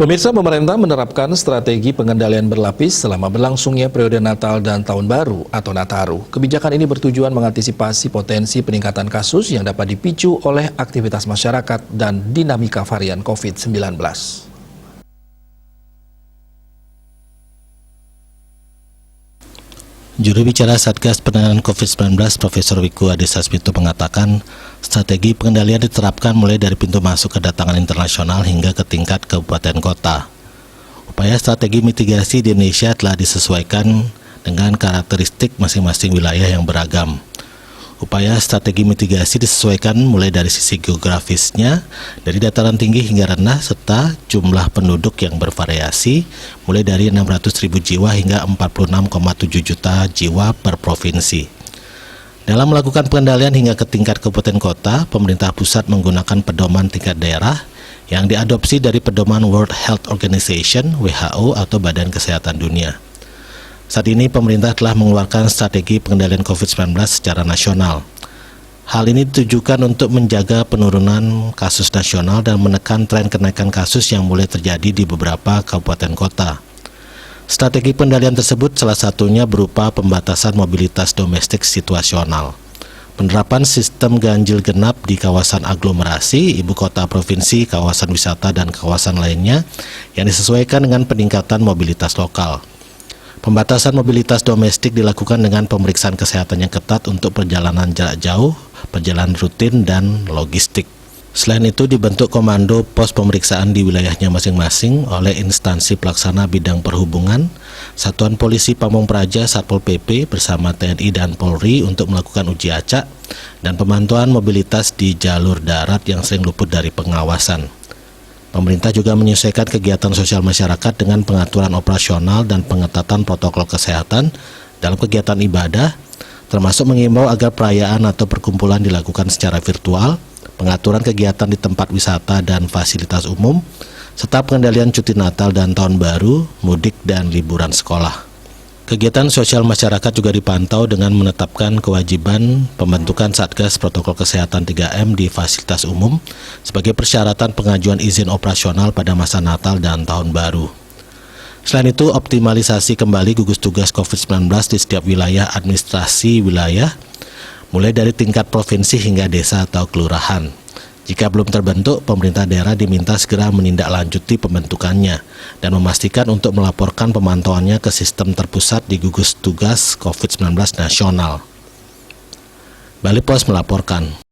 Pemirsa, pemerintah menerapkan strategi pengendalian berlapis selama berlangsungnya periode Natal dan Tahun Baru atau Nataru. Kebijakan ini bertujuan mengantisipasi potensi peningkatan kasus yang dapat dipicu oleh aktivitas masyarakat dan dinamika varian COVID-19. Juru bicara Satgas Penanganan COVID-19 Profesor Wiku Adhisa Smito mengatakan strategi pengendalian diterapkan mulai dari pintu masuk kedatangan internasional hingga ke tingkat kabupaten kota. Upaya strategi mitigasi di Indonesia telah disesuaikan dengan karakteristik masing-masing wilayah yang beragam. Upaya strategi mitigasi disesuaikan mulai dari sisi geografisnya, dari dataran tinggi hingga rendah, serta jumlah penduduk yang bervariasi, mulai dari 600.000 jiwa hingga 46,7 juta jiwa per provinsi. Dalam melakukan pengendalian hingga ke tingkat kabupaten kota, pemerintah pusat menggunakan pedoman tingkat daerah yang diadopsi dari pedoman World Health Organization (WHO) atau Badan Kesehatan Dunia. Saat ini pemerintah telah mengeluarkan strategi pengendalian COVID-19 secara nasional. Hal ini ditujukan untuk menjaga penurunan kasus nasional dan menekan tren kenaikan kasus yang mulai terjadi di beberapa kabupaten kota. Strategi pengendalian tersebut salah satunya berupa pembatasan mobilitas domestik situasional, penerapan sistem ganjil genap di kawasan aglomerasi, ibu kota provinsi, kawasan wisata, dan kawasan lainnya yang disesuaikan dengan peningkatan mobilitas lokal. Pembatasan mobilitas domestik dilakukan dengan pemeriksaan kesehatan yang ketat untuk perjalanan jarak jauh, perjalanan rutin, dan logistik. Selain itu, dibentuk komando pos pemeriksaan di wilayahnya masing-masing oleh instansi pelaksana bidang perhubungan, Satuan Polisi Pamong Praja Satpol PP bersama TNI dan Polri untuk melakukan uji acak dan pemantauan mobilitas di jalur darat yang sering luput dari pengawasan. Pemerintah juga menyesuaikan kegiatan sosial masyarakat dengan pengaturan operasional dan pengetatan protokol kesehatan dalam kegiatan ibadah, termasuk mengimbau agar perayaan atau perkumpulan dilakukan secara virtual, pengaturan kegiatan di tempat wisata dan fasilitas umum, serta pengendalian cuti Natal dan Tahun Baru, mudik, dan liburan sekolah. Kegiatan sosial masyarakat juga dipantau dengan menetapkan kewajiban pembentukan Satgas Protokol Kesehatan 3M di fasilitas umum sebagai persyaratan pengajuan izin operasional pada masa Natal dan Tahun Baru. Selain itu, optimalisasi kembali gugus tugas COVID-19 di setiap wilayah administrasi wilayah, mulai dari tingkat provinsi hingga desa atau kelurahan. Jika belum terbentuk, pemerintah daerah diminta segera menindaklanjuti pembentukannya dan memastikan untuk melaporkan pemantauannya ke sistem terpusat di gugus tugas COVID-19 nasional. Bali Pos melaporkan.